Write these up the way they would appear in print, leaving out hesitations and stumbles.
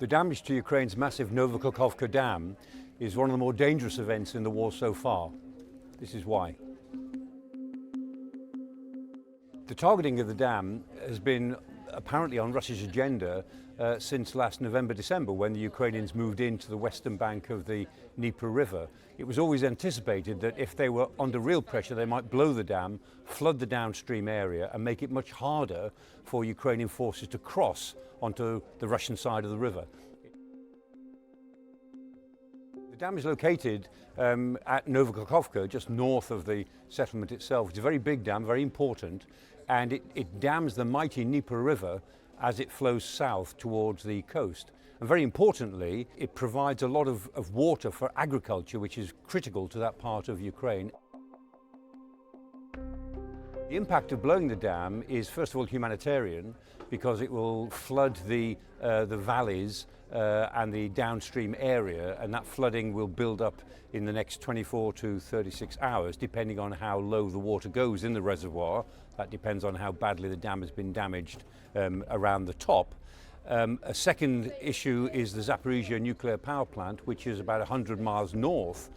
The damage to Ukraine's massive Novokakhovka Dam is one of the more dangerous events in the war so far. This is why. The targeting of the dam has been apparently on Russia's agenda since last November-December, when the Ukrainians moved into the western bank of the Dnieper River. It was always anticipated that if they were under real pressure, they might blow the dam, flood the downstream area, and make it much harder for Ukrainian forces to cross onto the Russian side of the river. The dam is located at Novokakhovka, just north of the settlement itself. It's a very big dam, very important, and it dams the mighty Dnieper River as it flows south towards the coast. And very importantly, it provides a lot of water for agriculture, which is critical to that part of Ukraine. The impact of blowing the dam is, first of all, humanitarian, because it will flood the valleys and the downstream area, and that flooding will build up in the next 24 to 36 hours, depending on how low the water goes in the reservoir. That depends on how badly the dam has been damaged around the top. A second issue is the Zaporizhzhia nuclear power plant, which is about 100 miles north,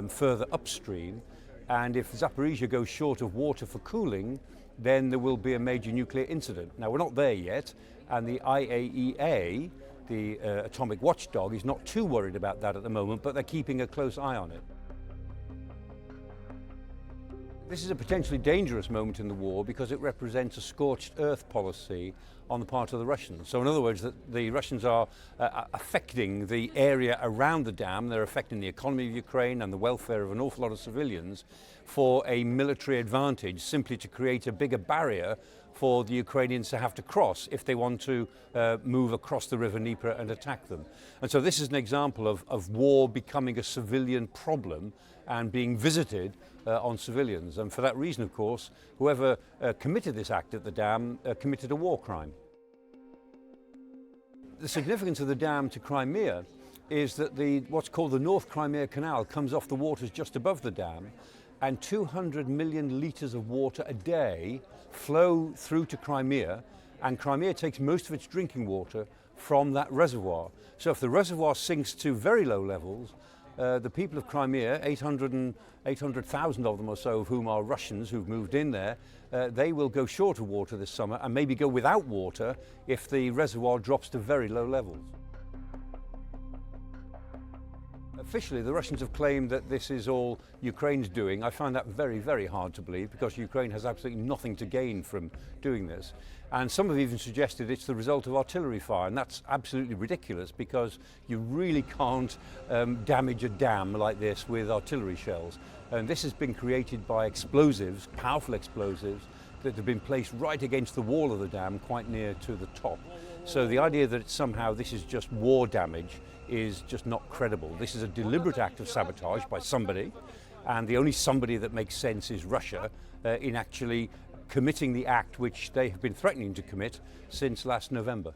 further upstream. And if Zaporizhzhia goes short of water for cooling, then there will be a major nuclear incident. Now, we're not there yet, and the IAEA, the atomic watchdog, is not too worried about that at the moment, but they're keeping a close eye on it. This is a potentially dangerous moment in the war because it represents a scorched earth policy on the part of the Russians. So in other words, the Russians are affecting the area around the dam. They're affecting the economy of Ukraine and the welfare of an awful lot of civilians for a military advantage, simply to create a bigger barrier for the Ukrainians to have to cross if they want to move across the River Dnieper and attack them. And so this is an example of war becoming a civilian problem and being visited on civilians. And for that reason, of course, whoever committed this act at the dam committed a war crime. The significance of the dam to Crimea is that what's called the North Crimea Canal comes off the waters just above the dam, and 200 million litres of water a day flow through to Crimea, and Crimea takes most of its drinking water from that reservoir. So if the reservoir sinks to very low levels, the people of Crimea, 800,000 of them or so, of whom are Russians who've moved in there, they will go short of water this summer and maybe go without water if the reservoir drops to very low levels. Officially, the Russians have claimed that this is all Ukraine's doing. I find that very, very hard to believe, because Ukraine has absolutely nothing to gain from doing this. And some have even suggested it's the result of artillery fire, and that's absolutely ridiculous, because you really can't damage a dam like this with artillery shells. And this has been created by explosives, powerful explosives, that have been placed right against the wall of the dam, quite near to the top. So the idea that somehow this is just war damage is just not credible. This is a deliberate act of sabotage by somebody, and the only somebody that makes sense is Russia in actually committing the act which they have been threatening to commit since last November.